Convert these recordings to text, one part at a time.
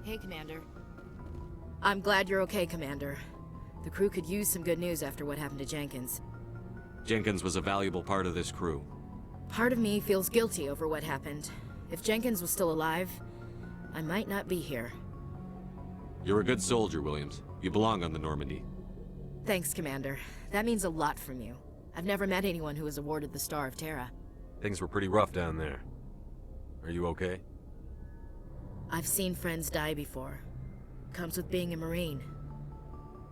Hey, Commander. I'm glad you're okay, Commander. The crew could use some good news after what happened to Jenkins. Jenkins was a valuable part of this crew. Part of me feels guilty over what happened. If Jenkins was still alive, I might not be here. You're a good soldier, Williams. You belong on the Normandy. Thanks, Commander. That means a lot from you. I've never met anyone who was awarded the Star of Terra. Things were pretty rough down there. Are you okay? I've seen friends die before. Comes with being a Marine.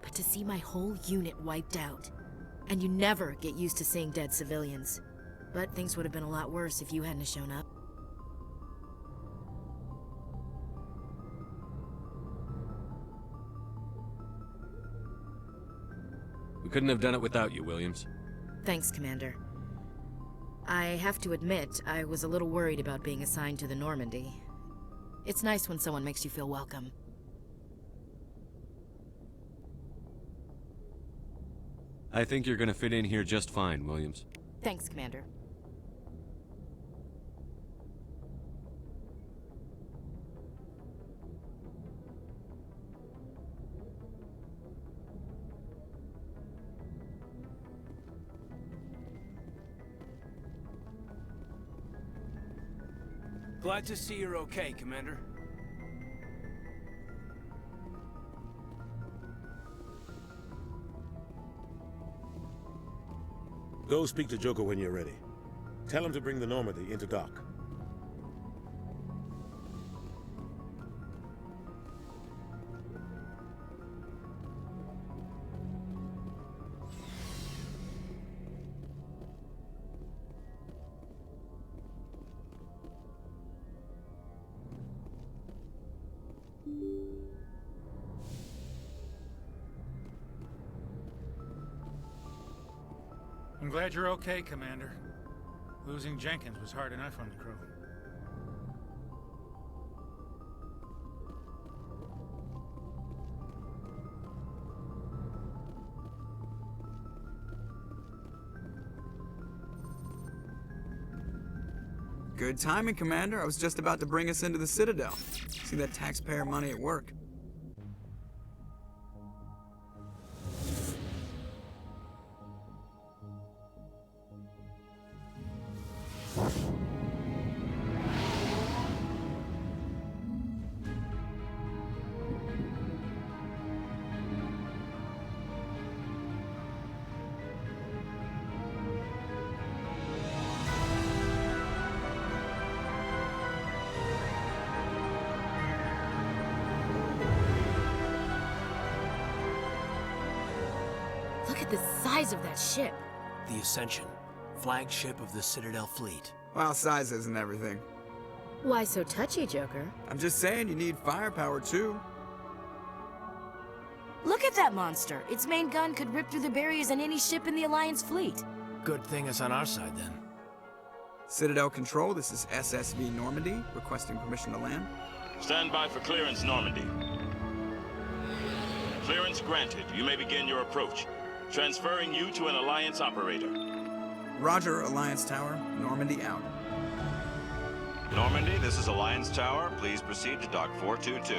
But to see my whole unit wiped out, and you never get used to seeing dead civilians. But things would have been a lot worse if you hadn't shown up. We couldn't have done it without you, Williams. Thanks, Commander. I have to admit, I was a little worried about being assigned to the Normandy. It's nice when someone makes you feel welcome. I think you're gonna fit in here just fine, Williams. Thanks, Commander. Glad to see you're okay, Commander. Go speak to Joker when you're ready. Tell him to bring the Normandy into dock. I'm glad you're okay, Commander. Losing Jenkins was hard enough on the crew. Good timing, Commander. I was just about to bring us into the Citadel. See that taxpayer money at work. Look at the size of that ship. The Ascension, flagship of the Citadel fleet. Well, size isn't everything. Why so touchy, Joker? I'm just saying you need firepower, too. Look at that monster. Its main gun could rip through the barriers in any ship in the Alliance fleet. Good thing it's on our side, then. Citadel Control, this is SSV Normandy, requesting permission to land. Stand by for clearance, Normandy. Clearance granted. You may begin your approach. Transferring you to an Alliance operator. Roger, Alliance Tower. Normandy out. Normandy, this is Alliance Tower. Please proceed to Dock 422.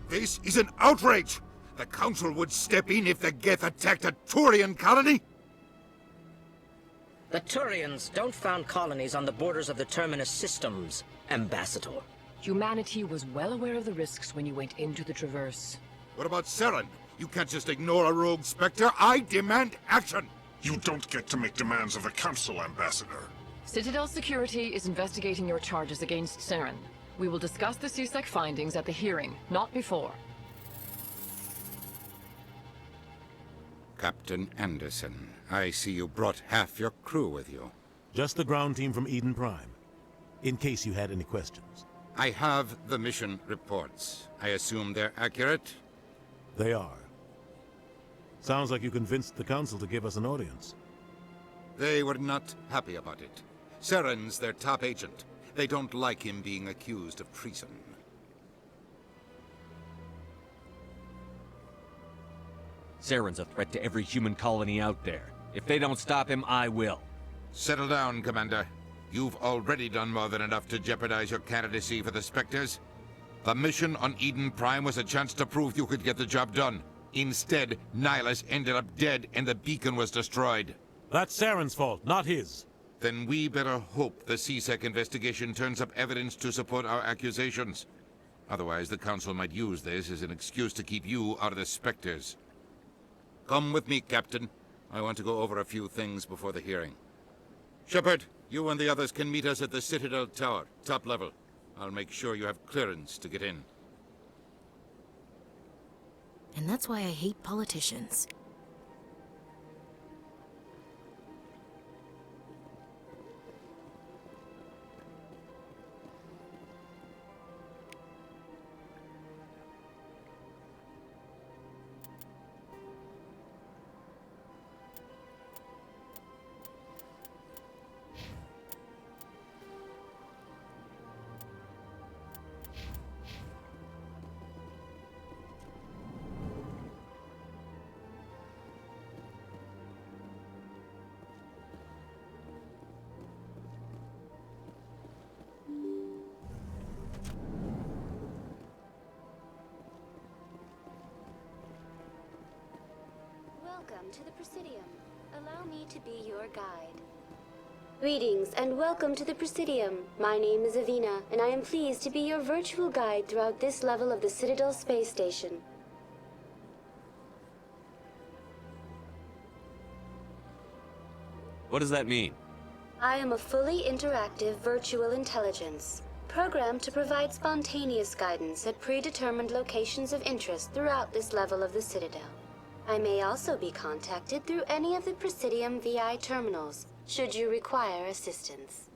This is an outrage! The Council would step in if the Geth attacked a Turian colony? The Turians don't found colonies on the borders of the Terminus systems, Ambassador. Humanity was well aware of the risks when you went into the Traverse. What about Saren? You can't just ignore a rogue Spectre. I demand action! You don't get to make demands of the Council, Ambassador. Citadel Security is investigating your charges against Saren. We will discuss the CSEC findings at the hearing, not before. Captain Anderson, I see you brought half your crew with you. Just the ground team from Eden Prime, in case you had any questions. I have the mission reports. I assume they're accurate? They are. Sounds like you convinced the Council to give us an audience. They were not happy about it. Saren's their top agent. They don't like him being accused of treason. Saren's a threat to every human colony out there. If they don't stop him, I will. Settle down, Commander. You've already done more than enough to jeopardize your candidacy for the Spectres. The mission on Eden Prime was a chance to prove you could get the job done. Instead, Nihilus ended up dead and the beacon was destroyed. That's Saren's fault, not his. Then we better hope the CSEC investigation turns up evidence to support our accusations. Otherwise, the Council might use this as an excuse to keep you out of the Spectres. Come with me, Captain. I want to go over a few things before the hearing. Shepard, you and the others can meet us at the Citadel Tower, top level. I'll make sure you have clearance to get in. And that's why I hate politicians. Welcome to the Presidium. Allow me to be your guide. Greetings and welcome to the Presidium. My name is Avina, and I am pleased to be your virtual guide throughout this level of the Citadel Space Station. What does that mean? I am a fully interactive virtual intelligence, programmed to provide spontaneous guidance at predetermined locations of interest throughout this level of the Citadel. I may also be contacted through any of the Presidium VI terminals, should you require assistance.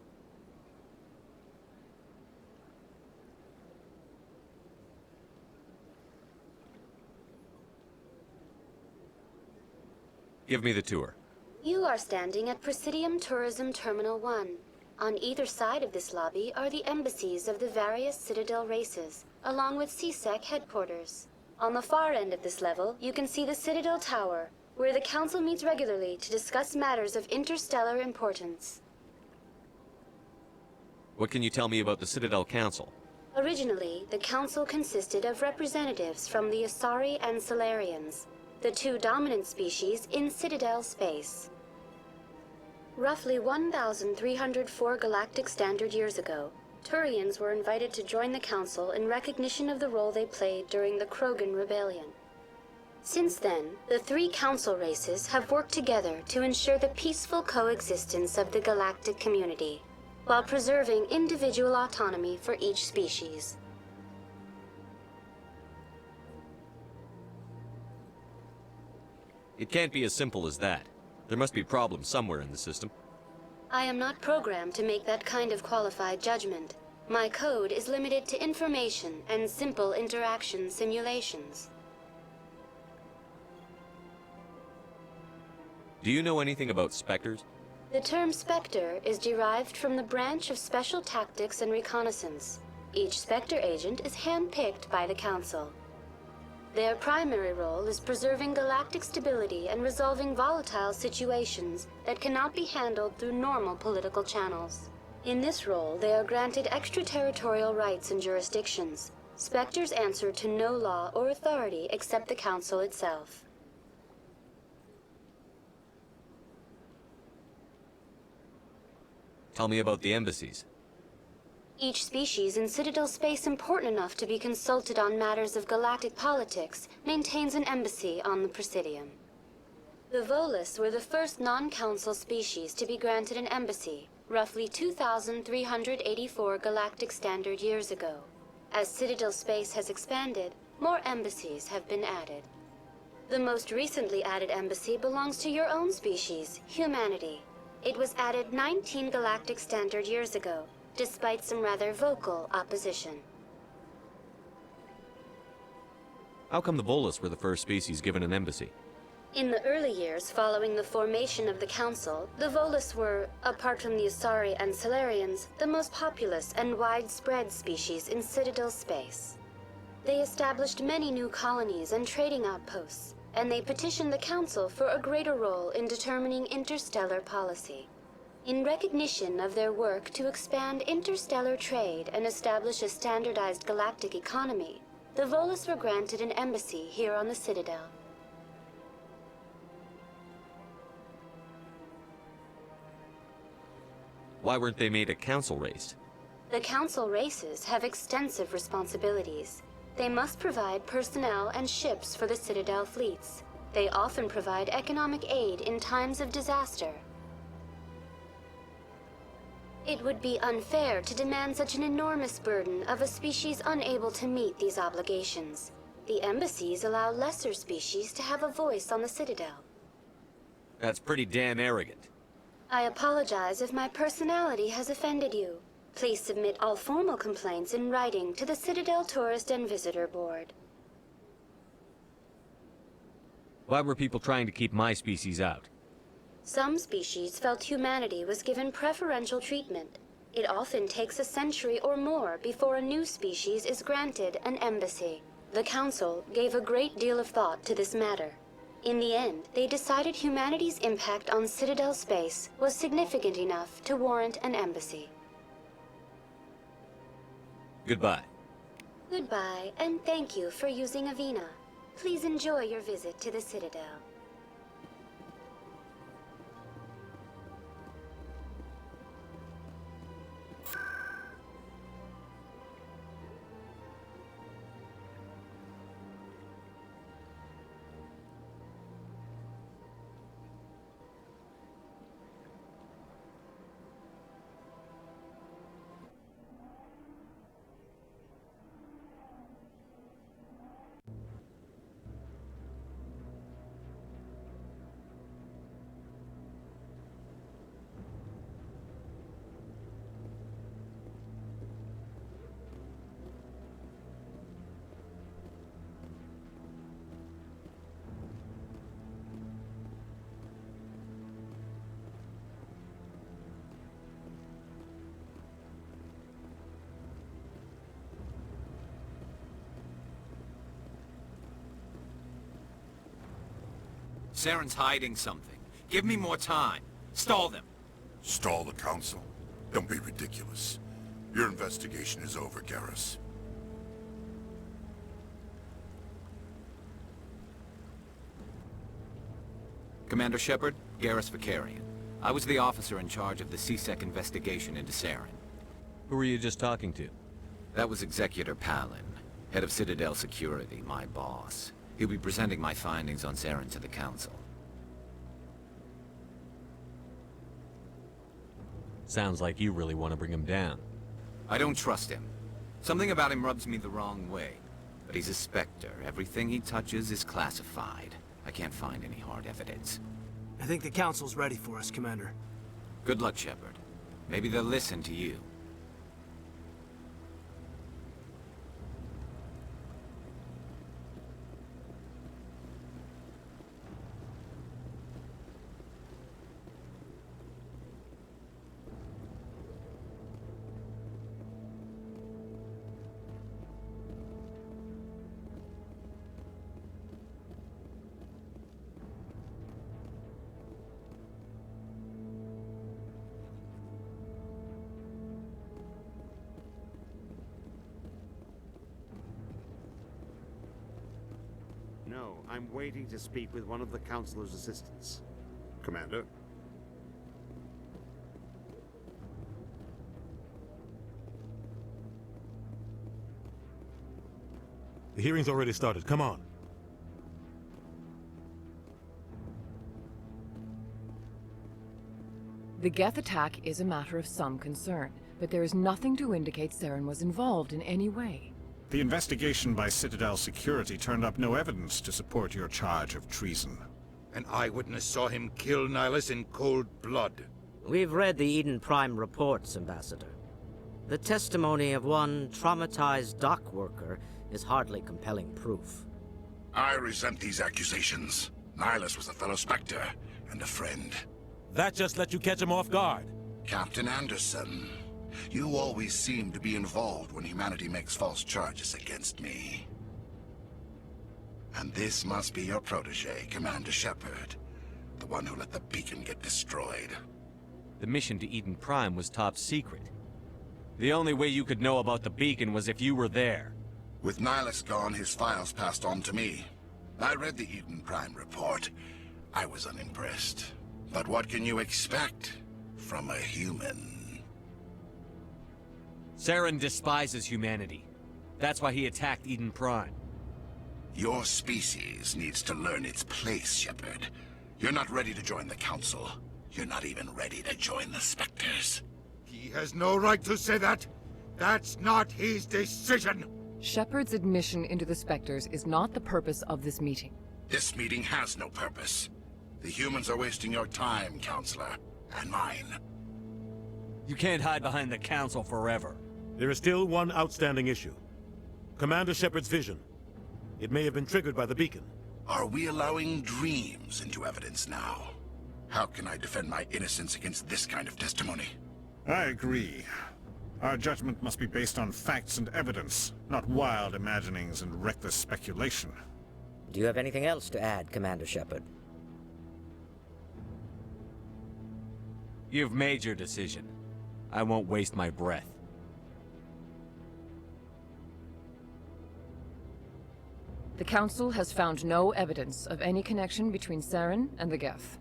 Give me the tour. You are standing at Presidium Tourism Terminal 1. On either side of this lobby are the embassies of the various Citadel races, along with CSEC headquarters. On the far end of this level, you can see the Citadel Tower, where the Council meets regularly to discuss matters of interstellar importance. What can you tell me about the Citadel Council? Originally, the Council consisted of representatives from the Asari and Solarians, the two dominant species in Citadel space. Roughly 1,304 galactic standard years ago, Turians were invited to join the Council in recognition of the role they played during the Krogan Rebellion. Since then, the three Council races have worked together to ensure the peaceful coexistence of the galactic community, while preserving individual autonomy for each species. It can't be as simple as that. There must be problems somewhere in the system. I am not programmed to make that kind of qualified judgment. My code is limited to information and simple interaction simulations. Do you know anything about Spectres? The term Spectre is derived from the branch of Special Tactics and Reconnaissance. Each Spectre agent is handpicked by the Council. Their primary role is preserving galactic stability and resolving volatile situations that cannot be handled through normal political channels. In this role, they are granted extraterritorial rights and jurisdictions. Spectres answer to no law or authority except the Council itself. Tell me about the embassies. Each species in Citadel space important enough to be consulted on matters of galactic politics maintains an embassy on the Presidium. The Volus were the first non-council species to be granted an embassy, roughly 2,384 galactic standard years ago. As Citadel space has expanded, more embassies have been added. The most recently added embassy belongs to your own species, humanity. It was added 19 galactic standard years ago, despite some rather vocal opposition. How come the Volus were the first species given an embassy? In the early years following the formation of the Council, the Volus were, apart from the Asari and Solarians, the most populous and widespread species in Citadel space. They established many new colonies and trading outposts, and they petitioned the Council for a greater role in determining interstellar policy. In recognition of their work to expand interstellar trade and establish a standardized galactic economy, the Volus were granted an embassy here on the Citadel. Why weren't they made a council race? The Council races have extensive responsibilities. They must provide personnel and ships for the Citadel fleets. They often provide economic aid in times of disaster. It would be unfair to demand such an enormous burden of a species unable to meet these obligations. The embassies allow lesser species to have a voice on the Citadel. That's pretty damn arrogant. I apologize if my personality has offended you. Please submit all formal complaints in writing to the Citadel Tourist and Visitor Board. Why were people trying to keep my species out? Some species felt humanity was given preferential treatment. It often takes a century or more before a new species is granted an embassy. The Council gave a great deal of thought to this matter. In the end, they decided humanity's impact on Citadel space was significant enough to warrant an embassy. Goodbye. Goodbye, and thank you for using Avina. Please enjoy your visit to the Citadel. Saren's hiding something. Give me more time. Stall them. Stall the Council? Don't be ridiculous. Your investigation is over, Garrus. Commander Shepard, Garrus Vicarian. I was the officer in charge of the CSEC investigation into Saren. Who were you just talking to? That was Executor Palin, head of Citadel Security, my boss. He'll be presenting my findings on Saren to the Council. Sounds like you really want to bring him down. I don't trust him. Something about him rubs me the wrong way. But he's a Spectre. Everything he touches is classified. I can't find any hard evidence. I think the Council's ready for us, Commander. Good luck, Shepard. Maybe they'll listen to you. No, I'm waiting to speak with one of the Councilor's assistants. Commander? The hearing's already started. Come on. The Geth attack is a matter of some concern, but there is nothing to indicate Saren was involved in any way. The investigation by Citadel Security turned up no evidence to support your charge of treason. An eyewitness saw him kill Nihilus in cold blood. We've read the Eden Prime reports, Ambassador. The testimony of one traumatized dock worker is hardly compelling proof. I resent these accusations. Nihilus was a fellow Spectre and a friend. That just let you catch him off guard. Captain Anderson, you always seem to be involved when humanity makes false charges against me. And this must be your protege, Commander Shepard. The one who let the beacon get destroyed. The mission to Eden Prime was top secret. The only way you could know about the beacon was if you were there. With Nihilus gone, his files passed on to me. I read the Eden Prime report. I was unimpressed. But what can you expect from a human? Saren despises humanity. That's why he attacked Eden Prime. Your species needs to learn its place, Shepard. You're not ready to join the Council. You're not even ready to join the Spectres. He has no right to say that. That's not his decision. Shepard's admission into the Spectres is not the purpose of this meeting. This meeting has no purpose. The humans are wasting your time, Counselor, and mine. You can't hide behind the Council forever. There is still one outstanding issue. Commander Shepard's vision. It may have been triggered by the beacon. Are we allowing dreams into evidence now? How can I defend my innocence against this kind of testimony? I agree. Our judgment must be based on facts and evidence, not wild imaginings and reckless speculation. Do you have anything else to add, Commander Shepard? You've made your decision. I won't waste my breath. The Council has found no evidence of any connection between Saren and the Geth.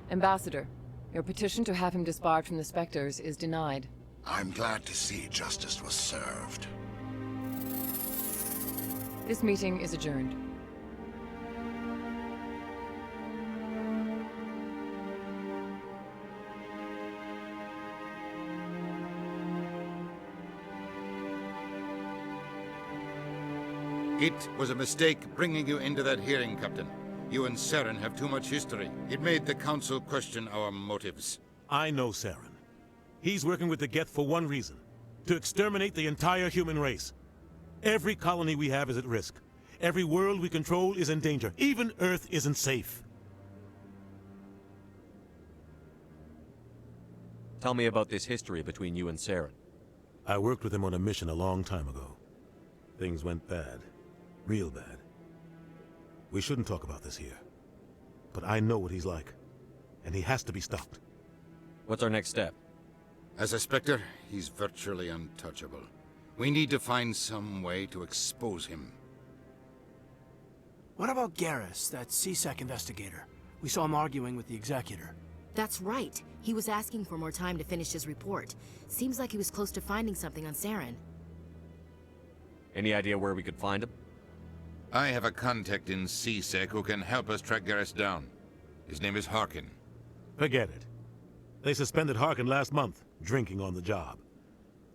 Ambassador, your petition to have him disbarred from the Spectres is denied. I'm glad to see justice was served. This meeting is adjourned. It was a mistake bringing you into that hearing, Captain. You and Saren have too much history. It made the Council question our motives. I know Saren. He's working with the Geth for one reason. To exterminate the entire human race. Every colony we have is at risk. Every world we control is in danger. Even Earth isn't safe. Tell me about this history between you and Saren. I worked with him on a mission a long time ago. Things went bad. Real bad. We shouldn't talk about this here. But I know what he's like. And he has to be stopped. What's our next step? As a Spectre, he's virtually untouchable. We need to find some way to expose him. What about Garrus, that CSEC investigator? We saw him arguing with the Executor. That's right. He was asking for more time to finish his report. Seems like he was close to finding something on Saren. Any idea where we could find him? I have a contact in CSEC who can help us track Garrus down. His name is Harkin. Forget it. They suspended Harkin last month, drinking on the job.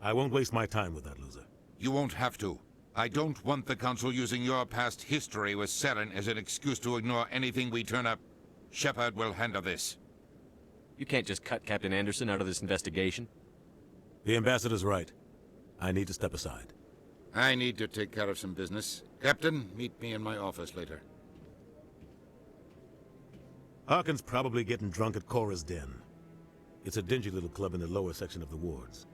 I won't waste my time with that loser. You won't have to. I don't want the Council using your past history with Saren as an excuse to ignore anything we turn up. Shepard will handle this. You can't just cut Captain Anderson out of this investigation. The Ambassador's right. I need to step aside. I need to take care of some business. Captain, meet me in my office later. Harkin's probably getting drunk at Cora's Den. It's a dingy little club in the lower section of the wards.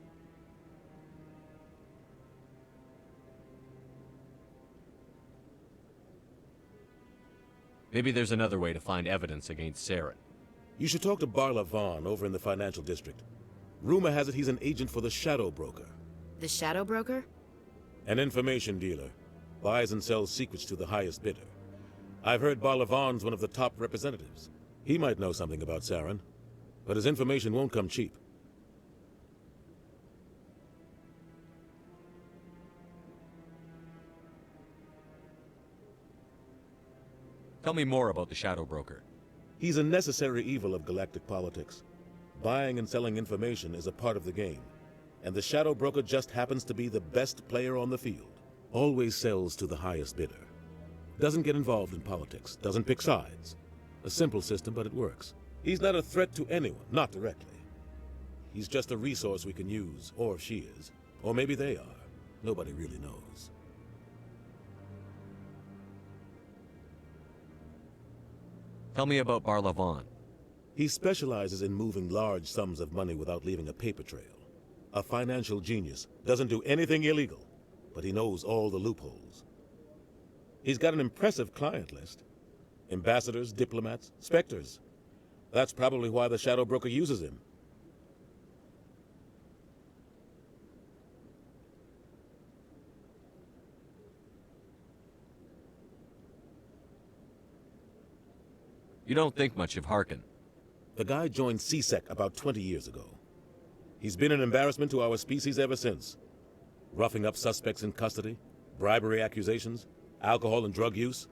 Maybe there's another way to find evidence against Saren. You should talk to Barla Vaughn over in the financial district. Rumor has it he's an agent for the Shadow Broker. The Shadow Broker? An information dealer. Buys and sells secrets to the highest bidder. I've heard Barla Vaughn's one of the top representatives. He might know something about Saren, but his information won't come cheap. Tell me more about the Shadow Broker. He's a necessary evil of galactic politics. Buying and selling information is a part of the game, and the Shadow Broker just happens to be the best player on the field. Always sells to the highest bidder. Doesn't get involved in politics, doesn't pick sides. A simple system, but it works. He's not a threat to anyone, not directly. He's just a resource we can use, or she is. Or maybe they are. Nobody really knows. Tell me about Barlavon. He specializes in moving large sums of money without leaving a paper trail. A financial genius, doesn't do anything illegal, but he knows all the loopholes. He's got an impressive client list. Ambassadors, diplomats, specters. That's probably why the Shadow Broker uses him. You don't think much of Harkin. The guy joined CSEC about 20 years ago. He's been an embarrassment to our species ever since. Roughing up suspects in custody, bribery accusations, alcohol and drug use.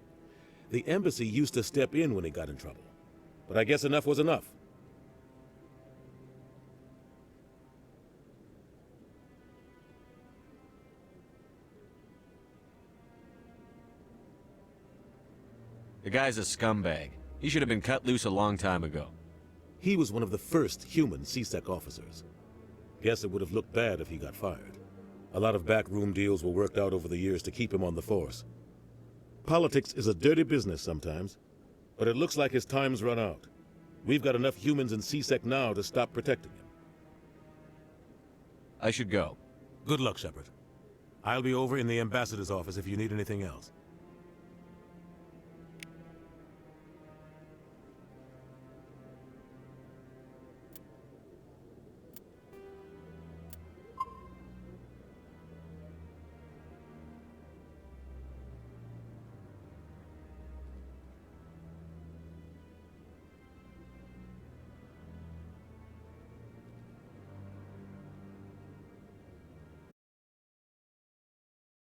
The embassy used to step in when he got in trouble. But I guess enough was enough. The guy's a scumbag. He should have been cut loose a long time ago. He was one of the first human CSEC officers. Guess it would have looked bad if he got fired. A lot of backroom deals were worked out over the years to keep him on the force. Politics is a dirty business sometimes, but it looks like his time's run out. We've got enough humans in CSEC now to stop protecting him. I should go. Good luck, Shepard. I'll be over in the ambassador's office if you need anything else.